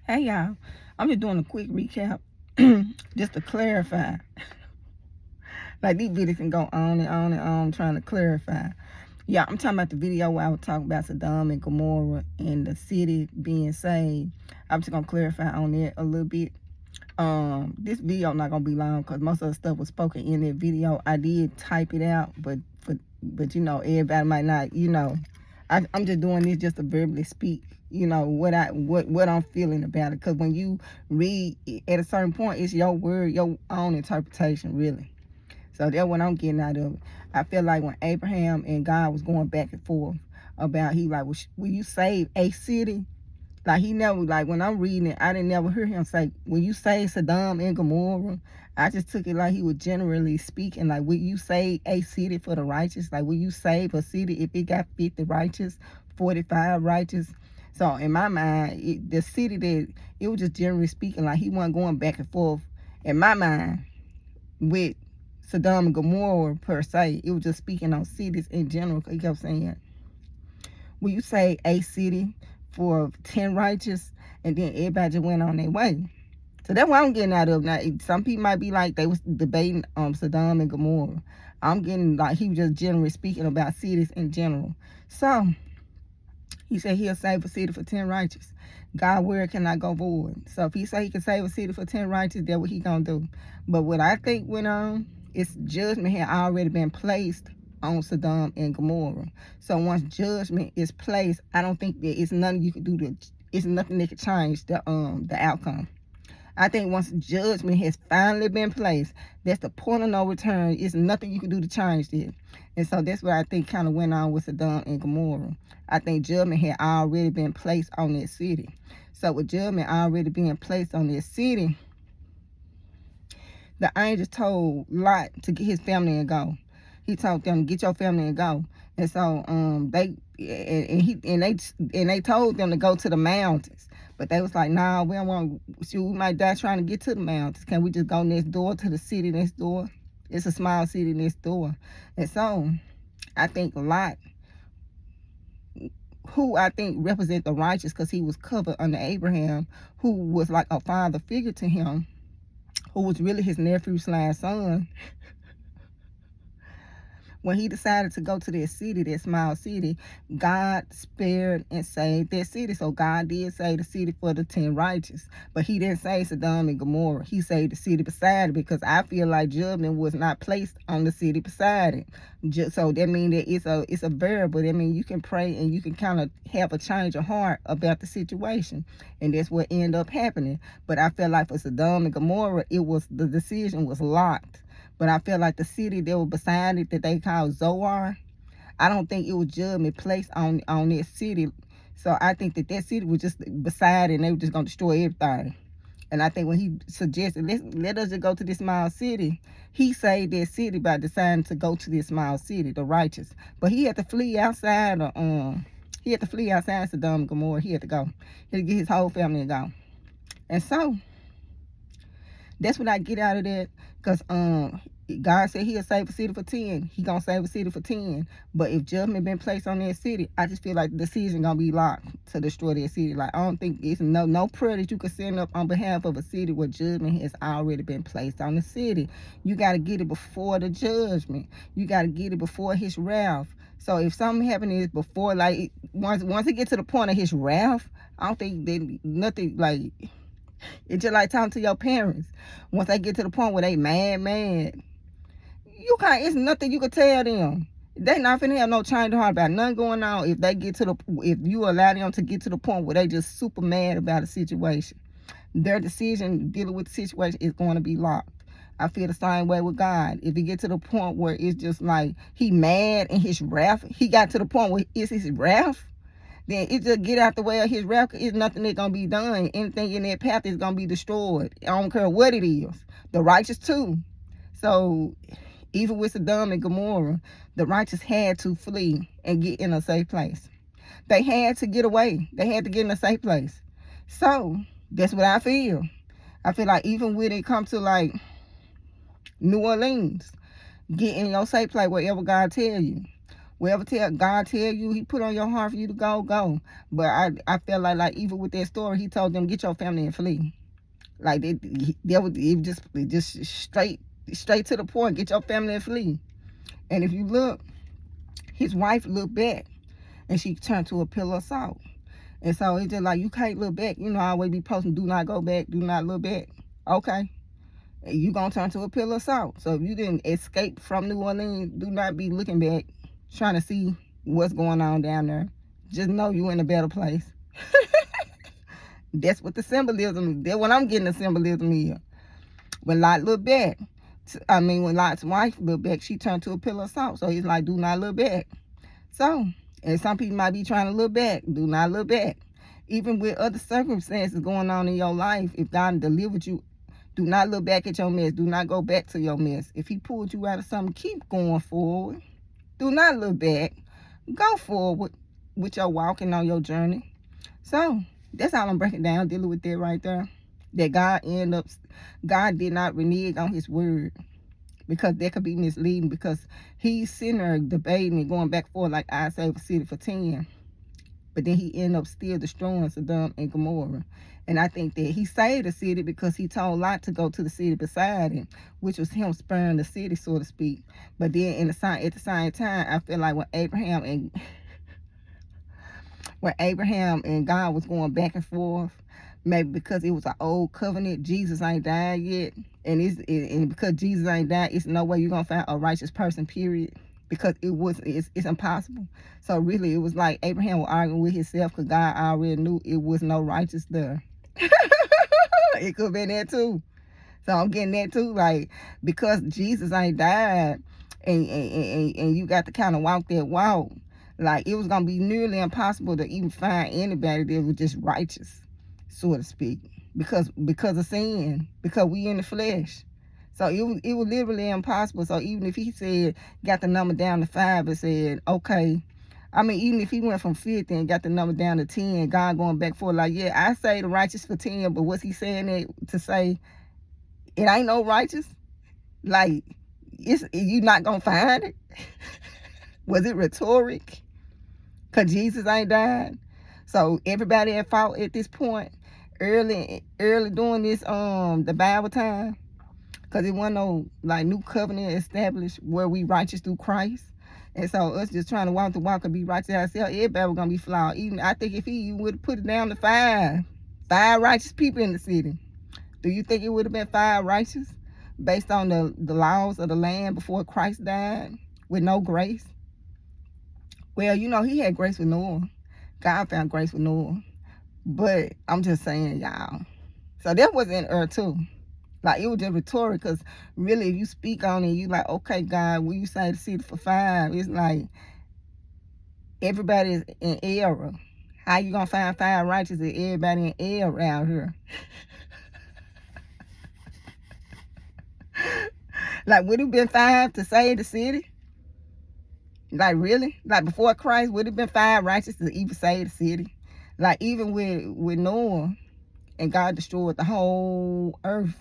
Hey y'all, I'm just doing a quick recap just to clarify. Like these videos can go on and on and on trying to clarify. Yeah, I'm talking about the video where I was talking about Sodom and Gomorrah and the city being saved. I'm just gonna clarify on that a little bit. This video not gonna be long because most of the stuff was spoken in that video. I did type it out, but you know, everybody might not, I'm just doing this just to verbally speak, what I'm feeling about it. Because when you read at a certain point, it's your word, your own interpretation, really. So that's what I'm getting out of it. I feel like when Abraham and God was going back and forth about, he like, will you save a city? Like he never, like when I'm reading it, I didn't never hear him say, when you say Sodom and Gomorrah, I just took it like he was generally speaking, like, will you save a city for the righteous? Like, will you save a city if it got 50 righteous, 45 righteous? So in my mind, the city that, it was just generally speaking, like he wasn't going back and forth, in my mind, with Sodom and Gomorrah per se. It was just speaking on cities in general. He kept saying, will you say a city for 10 righteous? And then everybody just went on their way. So that's what I'm getting out of. Now, some people might be like they was debating Sodom and Gomorrah. I'm getting like he was just generally speaking about cities in general. So he said he'll save a city for 10 righteous. God word cannot go void. So if he say he can save a city for 10 righteous, that's what he gonna do. But what I think went on is judgment had already been placed on Sodom and Gomorrah. So once judgment is placed, I don't think that it's nothing you can do to, it's nothing that can change the outcome. I think once judgment has finally been placed, that's the point of no return. It's nothing you can do to change it. And so that's what I think kind of went on with Sodom and Gomorrah. I think judgment had already been placed on that city. So with judgment already being placed on that city, the angel told Lot to get his family and go. He told them to get your family and go. And so they told them to go to the mountains. But they was like, nah, we don't want, we might die trying to get to the mountains. Can we just go next door to the city next door? It's a small city next door. And so I think Lot, who I think represent the righteous because he was covered under Abraham, who was like a father figure to him, who was really his nephew/son, when he decided to go to that city, that small city, God spared and saved that city. So God did save the city for the 10 righteous. But he didn't save Sodom and Gomorrah. He saved the city beside it because I feel like judgment was not placed on the city beside it. So that means that it's a variable. That means you can pray and you can kind of have a change of heart about the situation. And that's what ended up happening. But I feel like for Sodom and Gomorrah, the decision was locked. But I feel like the city that was beside it that they call Zoar, I don't think it was judgment placed on that city. So I think that city was just beside it and they were just going to destroy everything. And I think when he suggested, let us just go to this small city, he saved that city by deciding to go to this small city, the righteous. But he had to flee outside Sodom and Gomorrah. He had to go. He had to get his whole family to go. And so that's what I get out of that, because God said he'll save a city for 10. He gonna save a city for 10. But if judgment been placed on that city, I just feel like the decision gonna be locked to destroy that city. Like, I don't think it's no prayer that you can send up on behalf of a city where judgment has already been placed on the city. You gotta get it before the judgment. You gotta get it before his wrath. So if something happening before, like once it gets to the point of his wrath, I don't think that nothing like. It's just like talking to your parents. Once they get to the point where they mad, you can't, it's nothing you can tell them. They not finna have no change of heart about nothing going on if you allow them to get to the point where they just super mad about a situation. Their decision dealing with the situation is going to be locked. I feel the same way with God. If he get to the point where it's just like he mad and his wrath, he got to the point where it's his wrath, then it just get out the way of his wrath. It's nothing that's going to be done. Anything in that path is going to be destroyed. I don't care what it is. The righteous too. So even with Sodom and Gomorrah, the righteous had to flee and get in a safe place. They had to get away. They had to get in a safe place. So that's what I feel. I feel like even when it comes to like New Orleans, get in your safe place wherever God tell you. Wherever God tell you, he put on your heart for you to go, go. But I felt like even with that story, he told them, get your family and flee. Like they would just straight to the point, get your family and flee. And if you look, his wife looked back and she turned to a pillar of salt. And so it's just like, you can't look back. You know, I always be posting, do not go back, do not look back. Okay. You gonna turn to a pillar of salt. So if you didn't escape from New Orleans, do not be looking back, trying to see what's going on down there. Just know you in a better place. That's what the symbolism is. That's what I'm getting the symbolism here. When Lot looked back, when Lot's wife looked back, she turned to a pillar of salt. So he's like, do not look back. So, and some people might be trying to look back. Do not look back. Even with other circumstances going on in your life, if God delivered you, do not look back at your mess. Do not go back to your mess. If he pulled you out of something, keep going forward. Do not look back. Go forward with your walking on your journey. So, that's how I'm breaking down, dealing with that right there. That God did not renege on his word. Because that could be misleading, because he's sitting there debating and going back and forth like I save a city for 10. But then he ended up still destroying Sodom and Gomorrah. And I think that he saved the city because he told Lot to go to the city beside him, which was him sparing the city, so to speak. But then at the same time, I feel like when Abraham and God was going back and forth, maybe because it was an old covenant, Jesus ain't died yet, and because Jesus ain't died, it's no way you're gonna find a righteous person, period, because it's impossible. So really, it was like Abraham was arguing with himself, because God already knew it was no righteous there. It could have been that too. So I'm getting that too, like, because Jesus ain't died, and you got to kind of walk that walk, like, it was gonna be nearly impossible to even find anybody that was just righteous, so to speak, because of sin, because we in the flesh. So it was literally impossible. So even if he said, got the number down to 5 and said, okay, even if he went from 50 and got the number down to 10, God going back for like, yeah, I say the righteous for 10, but what's he saying that to say it ain't no righteous? Like, you not gonna find it? Was it rhetoric? Because Jesus ain't died. So everybody at fault at this point, early during this the Bible time, because it wasn't no like new covenant established where we righteous through Christ. And so us just trying to walk the walk and be righteous ourselves, everybody was gonna be flawed. Even I think if he would have put it down to 5 righteous people in the city, do you think it would have been 5 righteous based on the laws of the land before Christ died with no grace? Well, he had grace with Noah. God found grace with Noah. But I'm just saying, y'all. So that was in earth too. Like, it was just rhetoric, because really, if you speak on it, you like, okay, God, will you say the city for 5? It's like everybody's in error. How you gonna find 5 righteous if everybody in error out here? Like, would it have been 5 to save the city? Like, really? Like, before Christ, would it have been 5 righteous to even save the city? Like, even with Noah, and God destroyed the whole earth,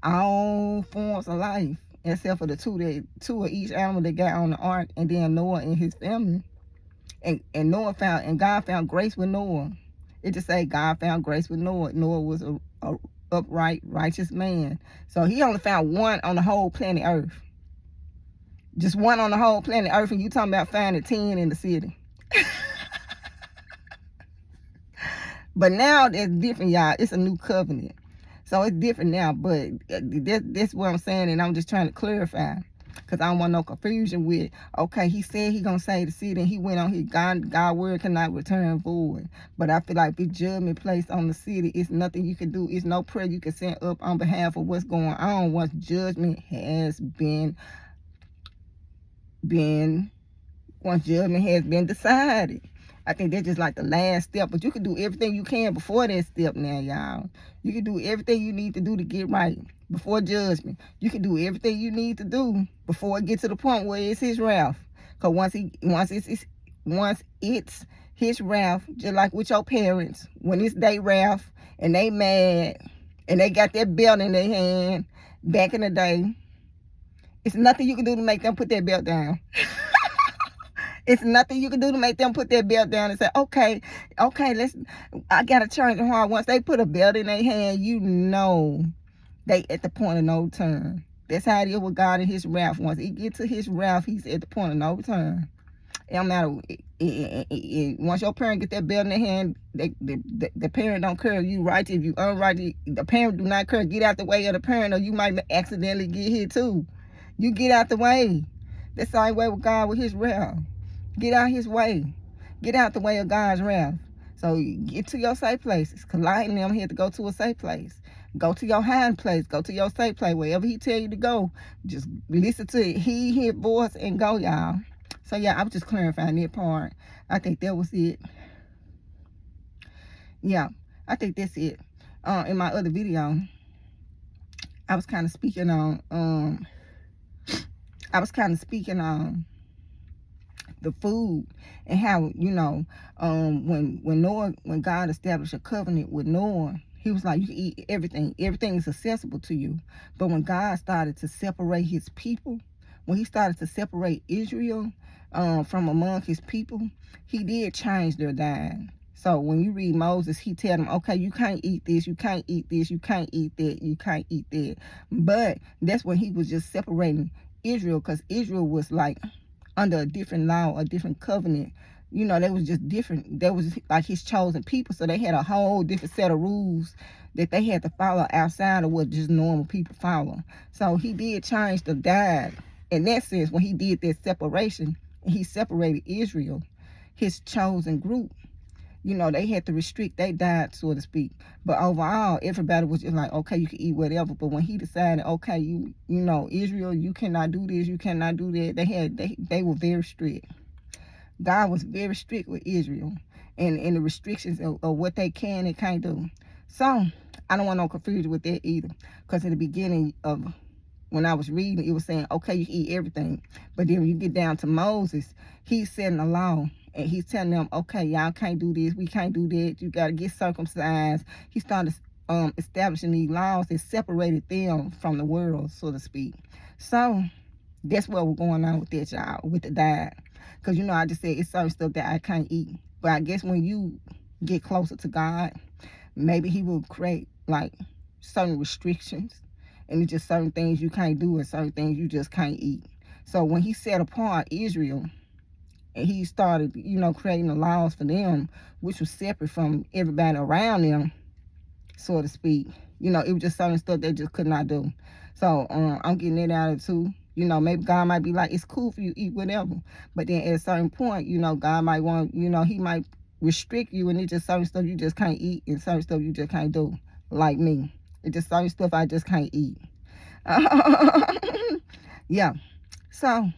all forms of life, except for the two of each animal that got on the ark, and then Noah and his family. And God found grace with Noah. It just say God found grace with Noah. Noah was a upright, righteous man. So he only found 1 on the whole planet Earth. Just 1 on the whole planet Earth, and you talking about finding 10 in the city. But now it's different, y'all. It's a new covenant. So it's different now, but that's what I'm saying, and I'm just trying to clarify, because I don't want no confusion with, okay, he said he gonna save the city, and he went on his God word cannot return void. But I feel like if judgment placed on the city, it's nothing you can do. It's no prayer you can send up on behalf of what's going on once judgment has been decided. I think that's just like the last step, but you can do everything you can before that step now, y'all. You can do everything you need to do to get right before judgment. You can do everything you need to do before it gets to the point where it's his wrath. Because once it's his wrath, just like with your parents, when it's their wrath and they mad and they got that belt in their hand back in the day, it's nothing you can do to make them put that belt down. It's nothing you can do to make them put their belt down and say, okay, I got to change the heart. Once they put a belt in their hand, you know they at the point of no turn. That's how it is with God and his wrath. Once he gets to his wrath, he's at the point of no turn. It don't matter. Once your parent get that belt in their hand, the parent don't care if you righteous, if you unrighteous. The parent do not care. Get out the way of the parent, or you might accidentally get hit too. You get out the way. The same way with God with his wrath. Get out his way. Get out the way of God's wrath. So get to your safe places. Because Light and them had to go to a safe place. Go to your hiding place. Go to your safe place. Wherever he tell you to go, just listen to it. He hear voice and go, y'all. So yeah, I was just clarifying that part. I think that was it. Yeah, I think that's it. In my other video, I was kind of speaking on the food, and how, you know, when God established a covenant with Noah, he was like, you can eat everything is accessible to you. But when God started to separate his people, when he started to separate Israel from among his people, he did change their diet. So when you read Moses, he tell them, okay, you can't eat this, you can't eat this, you can't eat that, you can't eat that. But that's when he was just separating Israel, because Israel was like under a different law, a different covenant. You know, they was just different. They was like his chosen people, so they had a whole different set of rules that they had to follow outside of what just normal people follow. So he did change the diet in that sense when he did that separation. He separated Israel, his chosen group. You know, they had to restrict their diet, so to speak. But overall, everybody was just like, okay, you can eat whatever. But when he decided, okay, you know, Israel, you cannot do this, you cannot do that, they were very strict. God was very strict with Israel and the restrictions of what they can and can't do. So I don't want no confusion with that either. Because in the beginning of when I was reading, it was saying, okay, you can eat everything. But then when you get down to Moses, he's setting a law. And he's telling them, okay, y'all can't do this, we can't do that, you got to get circumcised. He started establishing these laws that separated them from the world, so to speak. So that's what we're going on with that, y'all, with the diet. Because, you know, I just said it's certain stuff that I can't eat. But I guess when you get closer to God, maybe he will create, like, certain restrictions. And it's just certain things you can't do and certain things you just can't eat. So when he set apart Israel, and he started, you know, creating the laws for them, which was separate from everybody around them, so to speak. You know, it was just certain stuff they just could not do. So I'm getting it out of it too. You know, maybe God might be like, it's cool for you to eat whatever. But then at a certain point, you know, God might want, you know, he might restrict you, and it's just certain stuff you just can't eat and certain stuff you just can't do. Like me. It's just certain stuff I just can't eat. Yeah. So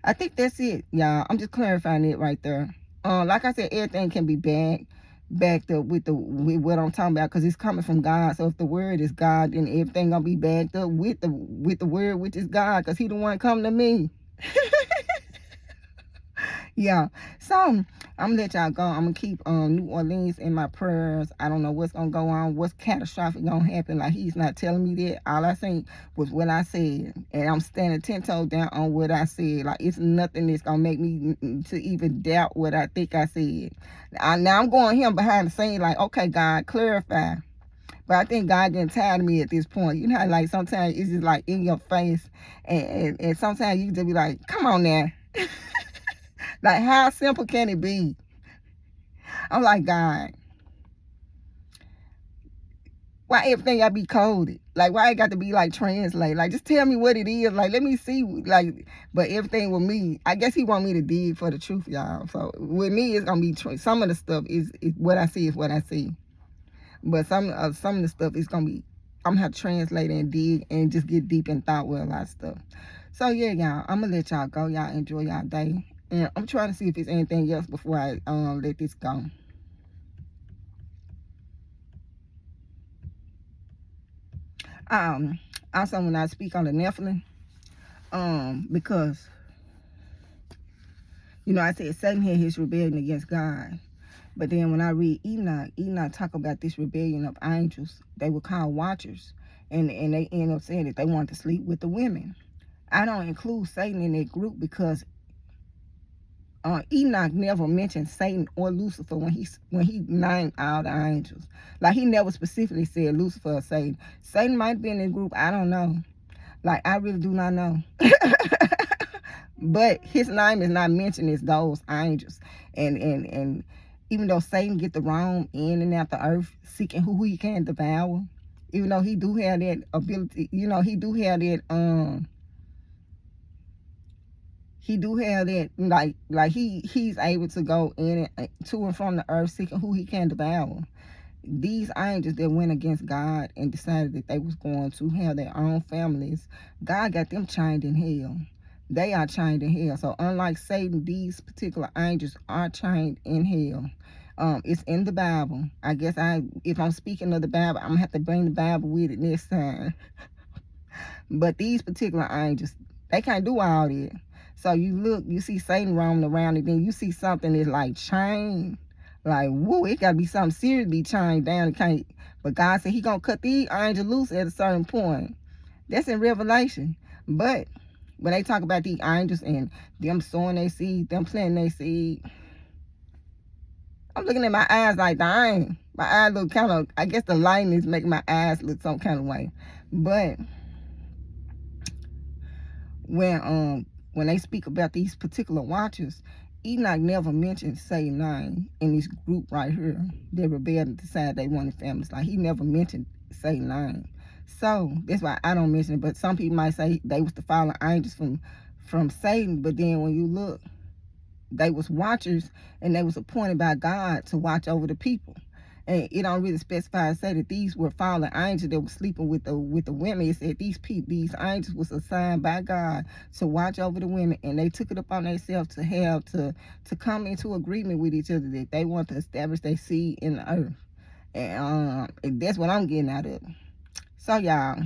I think that's it, y'all. I'm just clarifying it right there. Like I said, everything can be backed up with what I'm talking about, because it's coming from God. So if the word is God, then everything gonna be backed up with the word, which is God, because he the one come to me. Yeah. So I'm gonna let y'all go. I'm gonna keep New Orleans in my prayers. I don't know what's gonna go on, what's catastrophic gonna happen. Like, he's not telling me that. All I think was what I said, and I'm standing 10 toes down on what I said. Like, it's nothing that's gonna make me to even doubt what I think I said. Now I'm going him behind the scenes, like, okay, God, clarify. But I think God getting tired of me at this point. You know how, like, sometimes it's just like in your face, and sometimes you just be like, come on now. Like, how simple can it be? I'm like, God, why everything gotta be coded? Like, why it got to be like translate? Like, just tell me what it is. Like, let me see. Like, but everything with me, I guess he want me to dig for the truth, y'all. So with me, it's gonna be some of the stuff is what I see is what I see. But some of the stuff is gonna be, I'm gonna have to translate and dig and just get deep in thought with a lot of stuff. So yeah, y'all, I'm gonna let y'all go. Y'all enjoy y'all day. And I'm trying to see if there's anything else before I let this go. Also, when I speak on the Nephilim, because, you know, I said Satan had his rebellion against God. But then when I read Enoch talk about this rebellion of angels, they were called watchers. And they end up saying that they wanted to sleep with the women. I don't include Satan in that group because Enoch never mentioned Satan or Lucifer when he named all the angels. Like, he never specifically said Lucifer or Satan. Satan might be in the group, I don't know. Like, I really do not know. But his name is not mentioned as those angels. And even though Satan get to roam in and out the earth seeking who he can devour, even though he do have that ability, he do have that like he's able to go in and to and from the earth seeking who he can devour. These angels that went against God and decided that they was going to have their own families, God got them chained in hell. They are chained in hell. So unlike Satan, these particular angels are chained in hell. It's in the Bible. I guess if I'm speaking of the Bible, I'm gonna have to bring the Bible with it next time. But these particular angels, they can't do all that. So you see Satan roaming around, and then you see something that's like chained. Like, woo, it gotta be something serious to be chained down. It can't. But God said he gonna cut these angels loose at a certain point. That's in Revelation. But when they talk about these angels and them sowing their seed, them planting their seed, I'm looking at my eyes like, dang. My eyes look kind of, I guess the lighting is making my eyes look some kind of way. But when they speak about these particular watchers, Enoch never mentioned Satan's name in this group right here. They rebelled and decided they wanted families. Like, he never mentioned Satan's name. So that's why I don't mention it. But some people might say they was the fallen angels from Satan. But then when you look, they was watchers, and they was appointed by God to watch over the people. And it don't really specify and say that these were fallen angels that were sleeping with the women. It said these angels was assigned by God to watch over the women, and they took it upon themselves to have to come into agreement with each other that they want to establish their seed in the earth. And that's what I'm getting out of it. So y'all,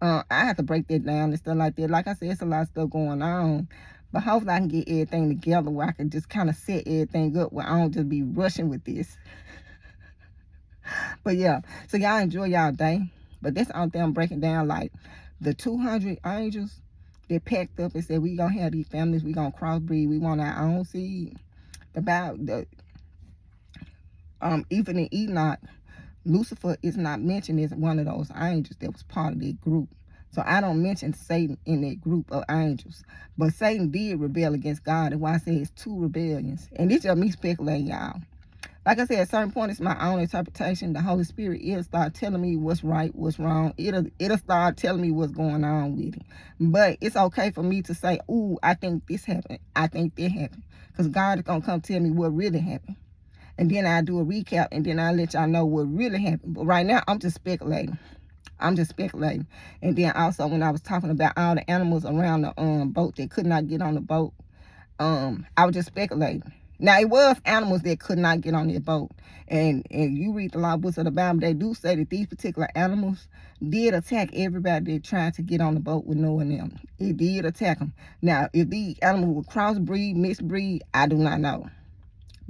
I have to break that down and stuff like that. Like I said, it's a lot of stuff going on. But hopefully I can get everything together where I can just kind of set everything up where I don't just be rushing with this. But yeah, so y'all enjoy y'all day. But that's the only thing I'm breaking down. Like, the 200 angels that packed up and said, we gonna have these families, we gonna crossbreed, we want our own seed. Even in Enoch, Lucifer is not mentioned as one of those angels that was part of that group. So I don't mention Satan in that group of angels. But Satan did rebel against God. And why I say it's 2 rebellions. And this just me speculating, y'all. Like I said, at a certain point, it's my own interpretation. The Holy Spirit, it'll start telling me what's right, what's wrong. It'll start telling me what's going on with it. But it's okay for me to say, ooh, I think this happened. I think that happened. Because God is going to come tell me what really happened. And then I'll do a recap, and then I'll let y'all know what really happened. But right now, I'm just speculating. And then also, when I was talking about all the animals around the boat that could not get on the boat, I was just speculating. Now, it was animals that could not get on their boat. And you read the law books of the Bible, they do say that these particular animals did attack everybody that tried to get on the boat with Noah and them. It did attack them. Now, if these animals were crossbreed, mixed breed, I do not know.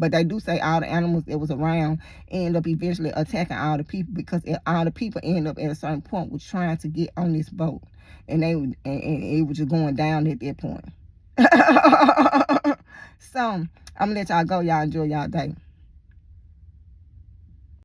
But they do say all the animals that was around end up eventually attacking all the people, because all the people end up at a certain point with trying to get on this boat. And it was just going down at that point. So I'm gonna let y'all go. Y'all enjoy y'all day.